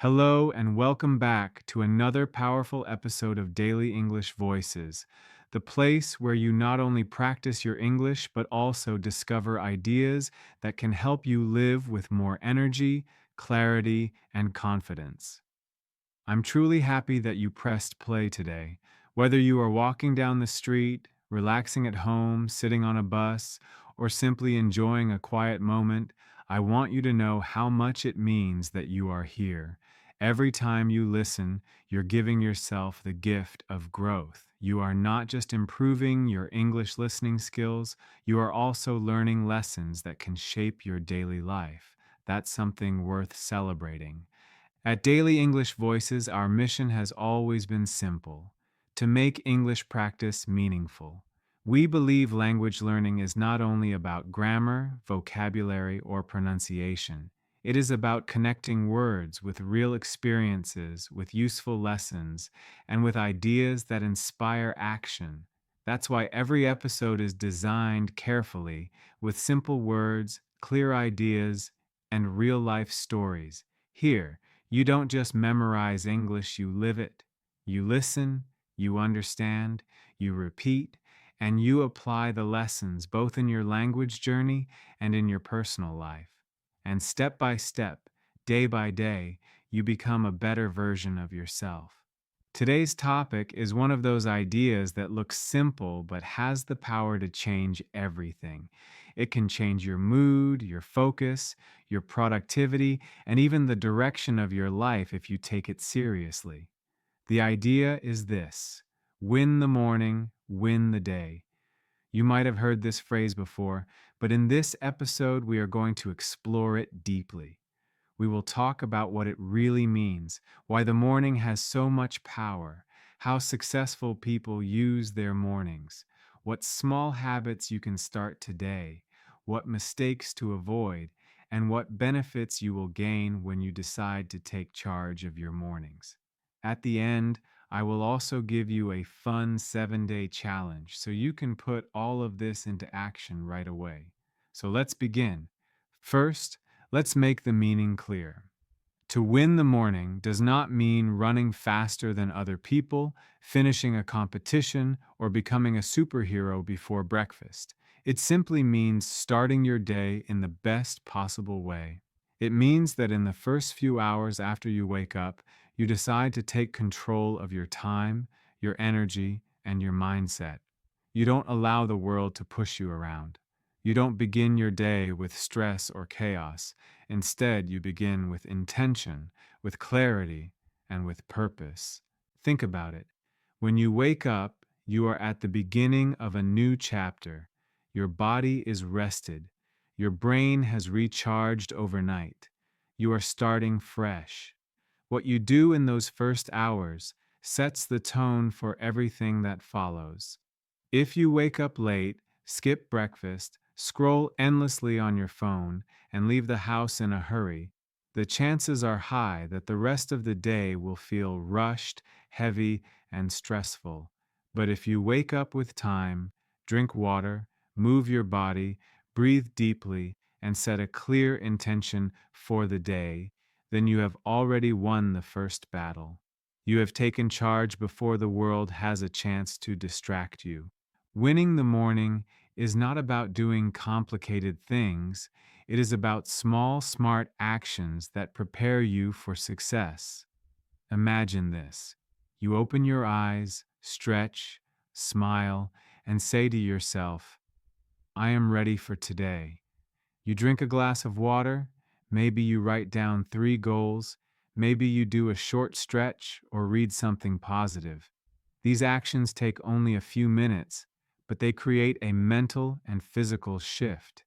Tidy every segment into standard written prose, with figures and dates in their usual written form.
Hello, and welcome back to another powerful episode of Daily English Voices, the place where you not only practice your English but also discover ideas that can help you live with more energy, clarity, and confidence. I'm truly happy that you pressed play today. Whether you are walking down the street, relaxing at home, sitting on a bus, or simply enjoying a quiet moment, I want you to know how much it means that you are here. Every time you listen, you're giving yourself the gift of growth. You are not just improving your English listening skills, you are also learning lessons that can shape your daily life. That's something worth celebrating. At Daily English Voices, our mission has always been simple: to make English practice meaningful. We believe language learning is not only about grammar, vocabulary, or pronunciation. It is about connecting words with real experiences, with useful lessons, and with ideas that inspire action. That's why every episode is designed carefully, with simple words, clear ideas, and real life stories. Here, you don't just memorize English, you live it. You listen, you understand, you repeat, and you apply the lessons both in your language journey and in your personal life. And step by step, day by day, you become a better version of yourself. Today's topic is one of those ideas that looks simple but has the power to change everything. It can change your mood, your focus, your productivity, and even the direction of your life if you take it seriously. The idea is this: win the morning, win the day. You might have heard this phrase before, but in this episode, we are going to explore it deeply. We will talk about what it really means, why the morning has so much power, how successful people use their mornings, what small habits you can start today, what mistakes to avoid, and what benefits you will gain when you decide to take charge of your mornings. At the end, I will also give you a fun 7-day challenge so you can put all of this into action right away. So let's begin. First, let's make the meaning clear. To win the morning does not mean running faster than other people, finishing a competition, or becoming a superhero before breakfast. It simply means starting your day in the best possible way. It means that in the first few hours after you wake up, you decide to take control of your time, your energy, and your mindset. You don't allow the world to push you around. You don't begin your day with stress or chaos. Instead, you begin with intention, with clarity, and with purpose. Think about it. When you wake up, you are at the beginning of a new chapter. Your body is rested. Your brain has recharged overnight. You are starting fresh. What you do in those first hours sets the tone for everything that follows. If you wake up late, skip breakfast, scroll endlessly on your phone, and leave the house in a hurry, the chances are high that the rest of the day will feel rushed, heavy, and stressful. But if you wake up with time, drink water, move your body, breathe deeply, and set a clear intention for the day, then you have already won the first battle. You have taken charge before the world has a chance to distract you. Winning the morning is not about doing complicated things. It is about small, smart actions that prepare you for success. Imagine this. You open your eyes, stretch, smile, and say to yourself, I am ready for today. You drink a glass of water, maybe you write down 3 goals, maybe you do a short stretch or read something positive. These actions take only a few minutes, but they create a mental and physical shift.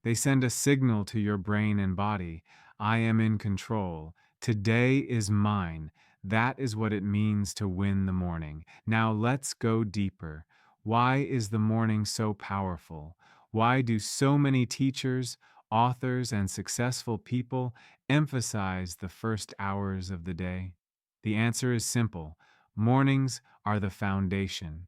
They send a signal to your brain and body: I am in control. Today is mine. That is what it means to win the morning. Now let's go deeper. Why is the morning so powerful? Why do so many teachers, authors, and successful people emphasize the first hours of the day? The answer is simple: mornings are the foundation.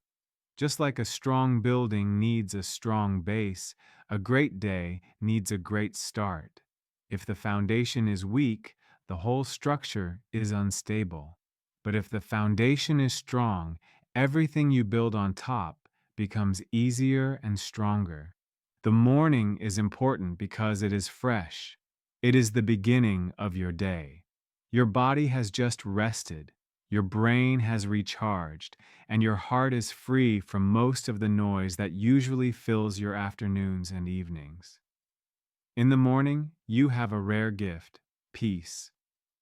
Just like a strong building needs a strong base, a great day needs a great start. If the foundation is weak, the whole structure is unstable. But if the foundation is strong, everything you build on top becomes easier and stronger. The morning is important because it is fresh. It is the beginning of your day. Your body has just rested, your brain has recharged, and your heart is free from most of the noise that usually fills your afternoons and evenings. In the morning, you have a rare gift: peace.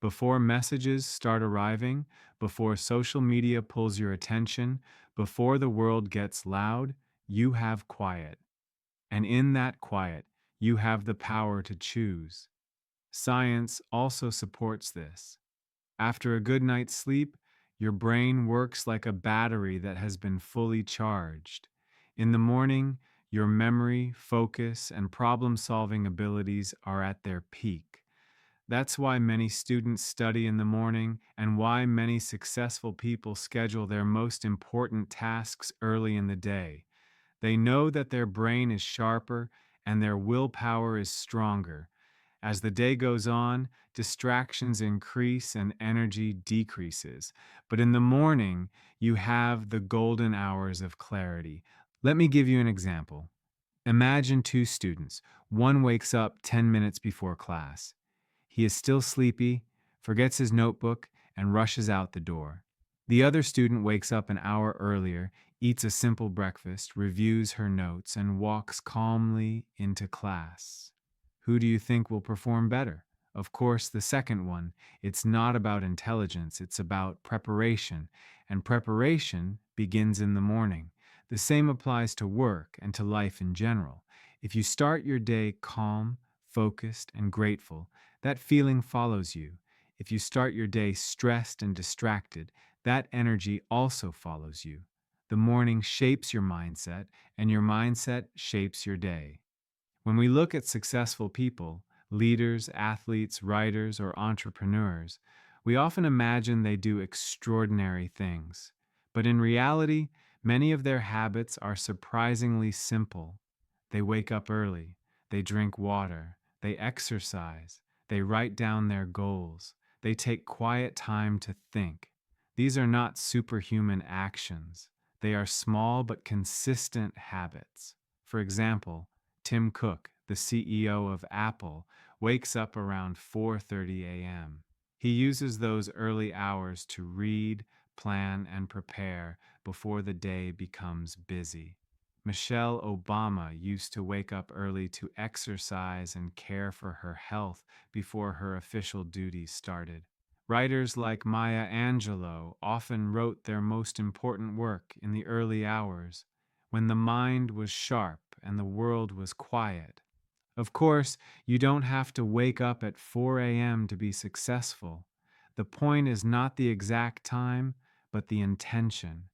Before messages start arriving, before social media pulls your attention, before the world gets loud, you have quiet. And in that quiet, you have the power to choose. Science also supports this. After a good night's sleep, your brain works like a battery that has been fully charged. In the morning, your memory, focus, and problem solving abilities are at their peak. That's why many students study in the morning and why many successful people schedule their most important tasks early in the day. They know that their brain is sharper and their willpower is stronger. As the day goes on, distractions increase and energy decreases. But in the morning, you have the golden hours of clarity. Let me give you an example. Imagine two students. One wakes up 10 minutes before class. He is still sleepy, forgets his notebook, and rushes out the door. The other student wakes up an hour earlier, eats a simple breakfast, reviews her notes, and walks calmly into class. Who do you think will perform better? Of course, the second one. It's not about intelligence, it's about preparation, and preparation begins in the morning. The same applies to work and to life in general. If you start your day calm, focused, and grateful, that feeling follows you. If you start your day stressed and distracted, that energy also follows you. The morning shapes your mindset, and your mindset shapes your day. When we look at successful people, leaders, athletes, writers, or entrepreneurs, we often imagine they do extraordinary things. But in reality, many of their habits are surprisingly simple. They wake up early, they drink water, they exercise, they write down their goals, they take quiet time to think. These are not superhuman actions. They are small but consistent habits. For example, Tim Cook, the CEO of Apple, wakes up around 4:30 a.m. He uses those early hours to read, plan, and prepare before the day becomes busy. Michelle Obama used to wake up early to exercise and care for her health before her official duties started. Writers like Maya Angelou often wrote their most important work in the early hours, when the mind was sharp and the world was quiet. Of course, you don't have to wake up at 4 a.m. to be successful. The point is not the exact time, but the intention.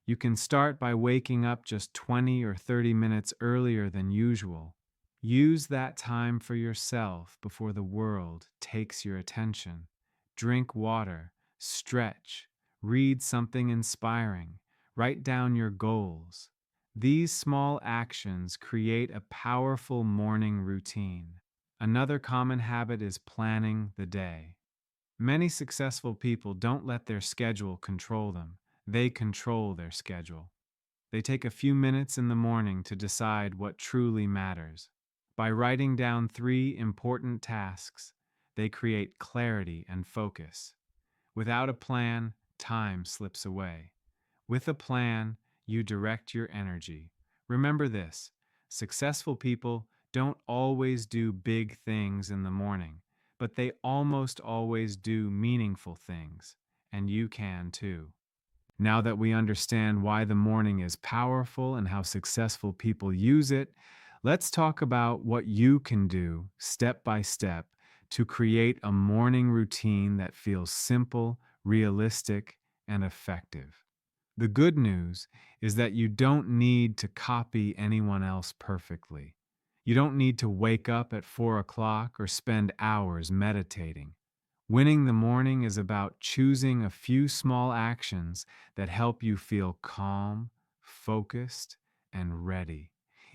You can start by waking up just 20 or 30 minutes earlier than usual. Use that time for yourself before the world takes your attention. Drink water, stretch, read something inspiring, write down your goals. These small actions create a powerful morning routine. Another common habit is planning the day. Many successful people don't let their schedule control them. They control their schedule. They take a few minutes in the morning to decide what truly matters. By writing down 3 important tasks, they create clarity and focus. Without a plan, time slips away. With a plan, you direct your energy. Remember this: successful people don't always do big things in the morning, but they almost always do meaningful things, and you can too. Now that we understand why the morning is powerful and how successful people use it, let's talk about what you can do step by step to create a morning routine that feels simple, realistic, and effective. The good news is that you don't need to copy anyone else perfectly. You don't need to wake up at 4 o'clock or spend hours meditating. Winning the morning is about choosing a few small actions that help you feel calm, focused, and ready.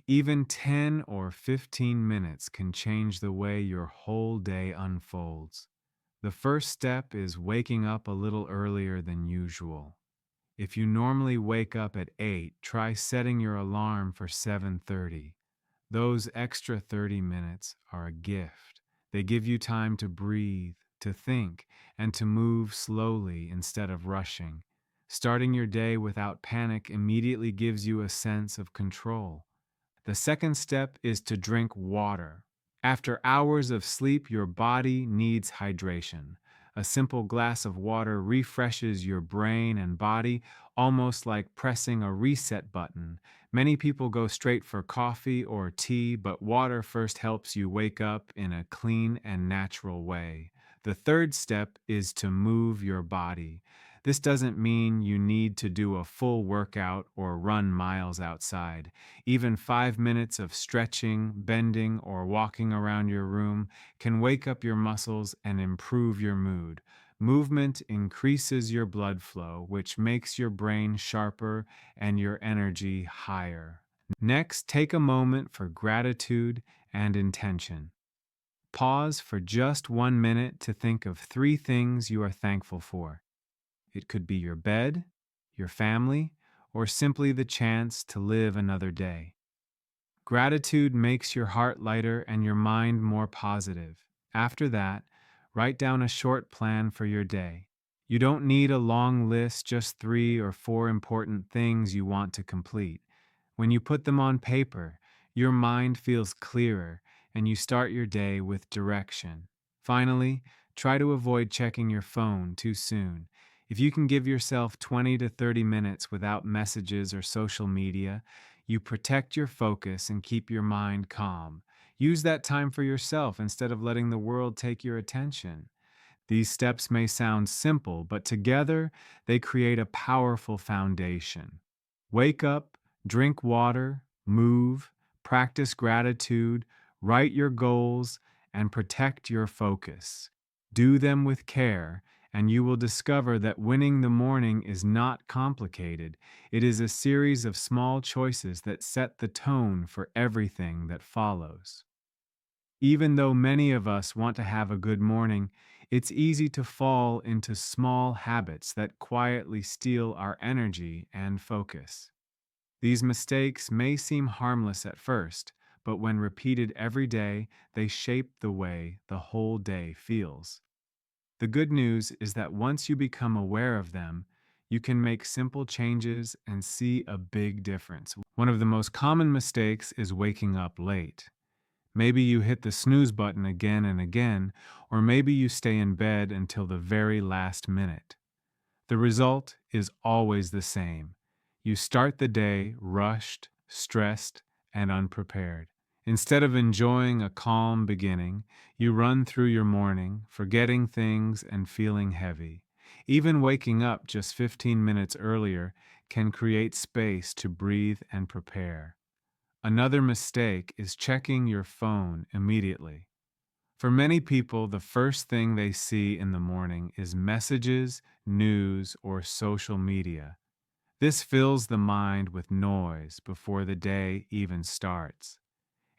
Even 10 or 15 minutes can change the way your whole day unfolds. The first step is waking up a little earlier than usual. If you normally wake up at 8, try setting your alarm for 7:30. Those extra 30 minutes are a gift. They give you time to breathe, to think, and to move slowly instead of rushing. Starting your day without panic immediately gives you a sense of control. The second step is to drink water. After hours of sleep, your body needs hydration. A simple glass of water refreshes your brain and body, almost like pressing a reset button. Many people go straight for coffee or tea, but water first helps you wake up in a clean and natural way. The third step is to move your body. This doesn't mean you need to do a full workout or run miles outside. Even 5 minutes of stretching, bending, or walking around your room can wake up your muscles and improve your mood. Movement increases your blood flow, which makes your brain sharper and your energy higher. Next, take a moment for gratitude and intention. Pause for just 1 minute to think of 3 things you are thankful for. It could be your bed, your family, or simply the chance to live another day. Gratitude makes your heart lighter and your mind more positive. After that, write down a short plan for your day. You don't need a long list, just 3 or 4 important things you want to complete. When you put them on paper, your mind feels clearer and you start your day with direction. Finally, try to avoid checking your phone too soon. If you can give yourself 20 to 30 minutes without messages or social media, you protect your focus and keep your mind calm. Use that time for yourself instead of letting the world take your attention. These steps may sound simple, but together they create a powerful foundation. Wake up, drink water, move, practice gratitude, write your goals, and protect your focus. Do them with care, and you will discover that winning the morning is not complicated. It is a series of small choices that set the tone for everything that follows. Even though many of us want to have a good morning, it's easy to fall into small habits that quietly steal our energy and focus. These mistakes may seem harmless at first, but when repeated every day, they shape the way the whole day feels. The good news is that once you become aware of them, you can make simple changes and see a big difference. One of the most common mistakes is waking up late. Maybe you hit the snooze button again and again, or maybe you stay in bed until the very last minute. The result is always the same. You start the day rushed, stressed, and unprepared. Instead of enjoying a calm beginning, you run through your morning, forgetting things and feeling heavy. Even waking up just 15 minutes earlier can create space to breathe and prepare. Another mistake is checking your phone immediately. For many people, the first thing they see in the morning is messages, news, or social media. This fills the mind with noise before the day even starts.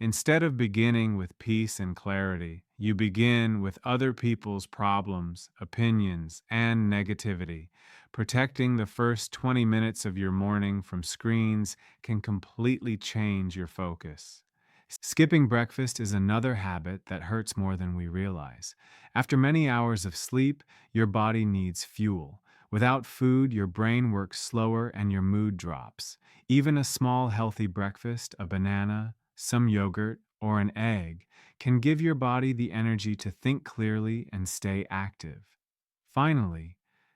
Instead of beginning with peace and clarity, you begin with other people's problems, opinions, and negativity. Protecting the first 20 minutes of your morning from screens can completely change your focus. Skipping breakfast is another habit that hurts more than we realize. After many hours of sleep, your body needs fuel. Without food, your brain works slower and your mood drops. Even a small healthy breakfast, a banana, some yogurt, or an egg, can give your body the energy to think clearly and stay active. Finally,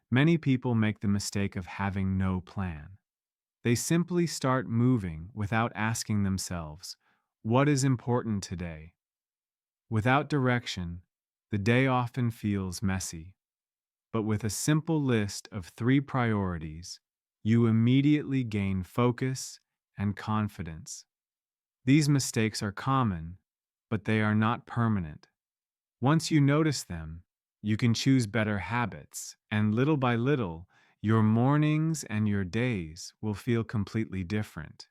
many people make the mistake of having no plan. They simply start moving without asking themselves, what is important today? Without direction, the day often feels messy. But with a simple list of 3 priorities, you immediately gain focus and confidence. These mistakes are common, but they are not permanent. Once you notice them, you can choose better habits, and little by little, your mornings and your days will feel completely different.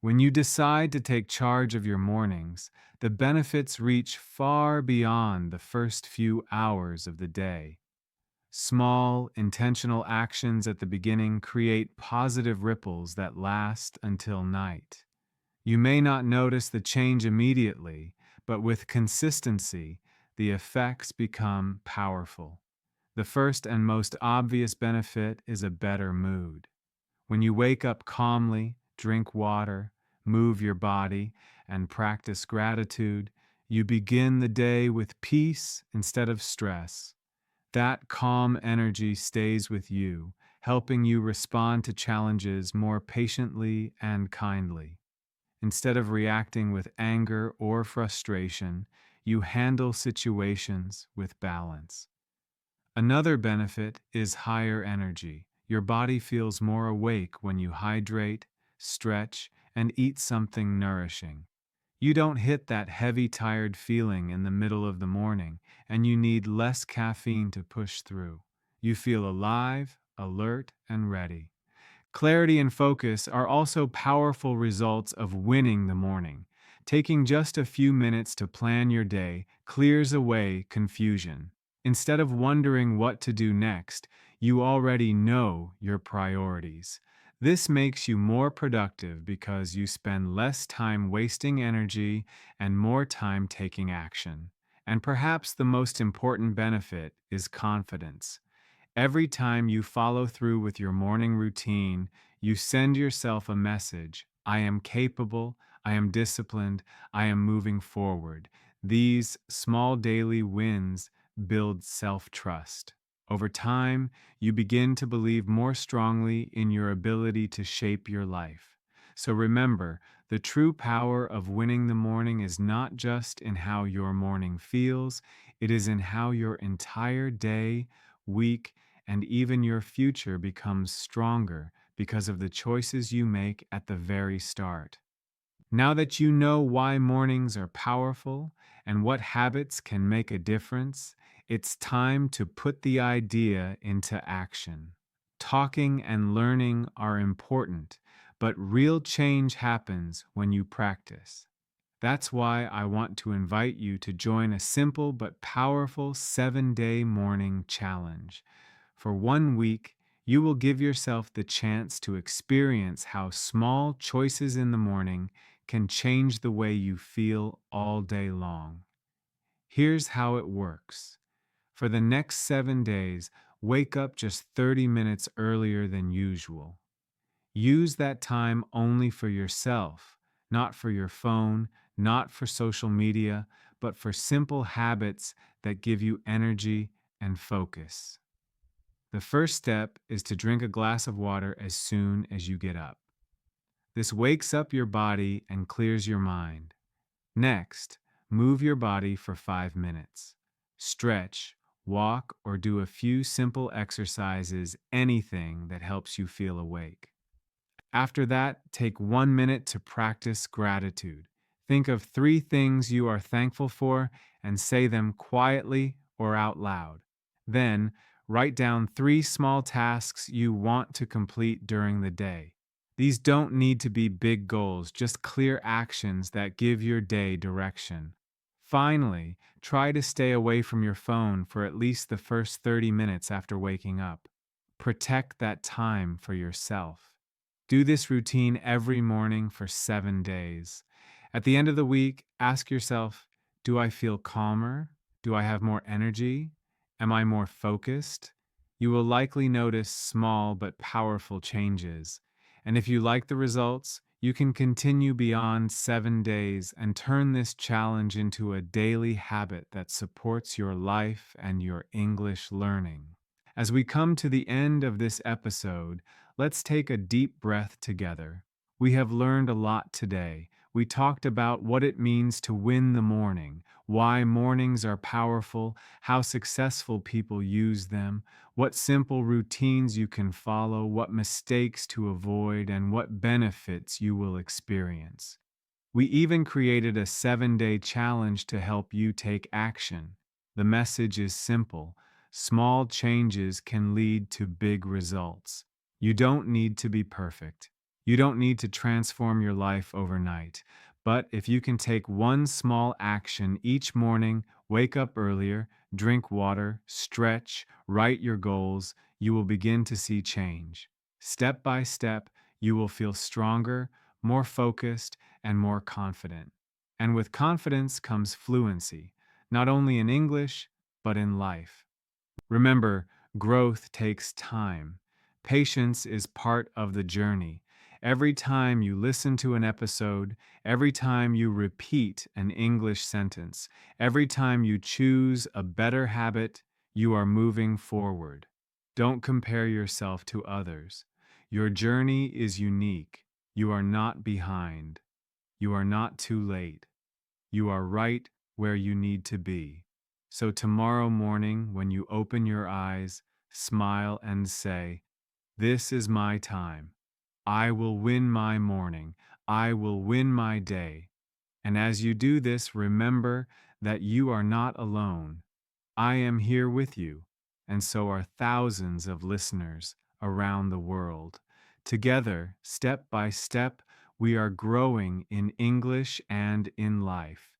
When you decide to take charge of your mornings, the benefits reach far beyond the first few hours of the day. Small, intentional actions at the beginning create positive ripples that last until night. You may not notice the change immediately, but with consistency, the effects become powerful. The first and most obvious benefit is a better mood. When you wake up calmly, drink water, move your body, and practice gratitude, you begin the day with peace instead of stress. That calm energy stays with you, helping you respond to challenges more patiently and kindly. Instead of reacting with anger or frustration, you handle situations with balance. Another benefit is higher energy. Your body feels more awake when you hydrate, stretch, and eat something nourishing. You don't hit that heavy, tired feeling in the middle of the morning, and you need less caffeine to push through. You feel alive, alert, and ready. Clarity and focus are also powerful results of winning the morning. Taking just a few minutes to plan your day clears away confusion. Instead of wondering what to do next, you already know your priorities. This makes you more productive because you spend less time wasting energy and more time taking action. And perhaps the most important benefit is confidence. Every time you follow through with your morning routine, you send yourself a message: I am capable, I am disciplined, I am moving forward. These small daily wins build self trust. Over time, you begin to believe more strongly in your ability to shape your life. So remember, the true power of winning the morning is not just in how your morning feels, it is in how your entire day, week, and even your future becomes stronger because of the choices you make at the very start. Now that you know why mornings are powerful and what habits can make a difference, it's time to put the idea into action. Talking and learning are important, but real change happens when you practice. That's why I want to invite you to join a simple but powerful 7-day morning challenge. For 1 week, you will give yourself the chance to experience how small choices in the morning can change the way you feel all day long. Here's how it works. For the next 7 days, wake up just 30 minutes earlier than usual. Use that time only for yourself, not for your phone, not for social media, but for simple habits that give you energy and focus. The first step is to drink a glass of water as soon as you get up. This wakes up your body and clears your mind. Next, move your body for 5 minutes. Stretch, walk, or do a few simple exercises, anything that helps you feel awake. After that, take 1 minute to practice gratitude. Think of 3 things you are thankful for and say them quietly or out loud. Then, write down 3 small tasks you want to complete during the day. These don't need to be big goals, just clear actions that give your day direction. Finally, try to stay away from your phone for at least the first 30 minutes after waking up. Protect that time for yourself. Do this routine every morning for 7 days. At the end of the week, ask yourself, do I feel calmer? Do I have more energy? Am I more focused? You will likely notice small but powerful changes. And if you like the results, you can continue beyond 7 days and turn this challenge into a daily habit that supports your life and your English learning. As we come to the end of this episode, let's take a deep breath together. We have learned a lot today. We talked about what it means to win the morning, why mornings are powerful, how successful people use them, what simple routines you can follow, what mistakes to avoid, and what benefits you will experience. We even created a 7-day challenge to help you take action. The message is simple: small changes can lead to big results. You don't need to be perfect. You don't need to transform your life overnight. But if you can take one small action each morning, wake up earlier, drink water, stretch, write your goals, you will begin to see change. Step by step, you will feel stronger, more focused, and more confident. And with confidence comes fluency, not only in English, but in life. Remember, growth takes time. Patience is part of the journey. Every time you listen to an episode, every time you repeat an English sentence, every time you choose a better habit, you are moving forward. Don't compare yourself to others. Your journey is unique. You are not behind. You are not too late. You are right where you need to be. So tomorrow morning, when you open your eyes, smile and say, "This is my time. I will win my morning. I will win my day." And as you do this, remember that you are not alone. I am here with you, and so are thousands of listeners around the world. Together, step by step, we are growing in English and in life.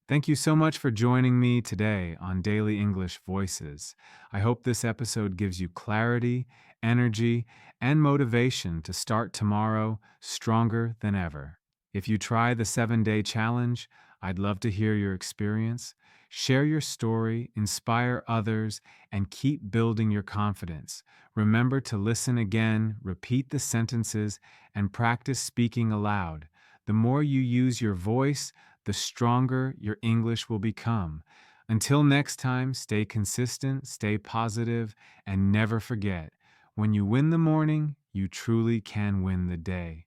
Thank you so much for joining me today on Daily English Voices. I hope this episode gives you clarity, energy, and motivation to start tomorrow stronger than ever. If you try the 7-day challenge, I'd love to hear your experience. Share your story, inspire others, and keep building your confidence. Remember to listen again, repeat the sentences, and practice speaking aloud. The more you use your voice, the stronger your English will become. Until next time, stay consistent, stay positive, and never forget, when you win the morning, you truly can win the day.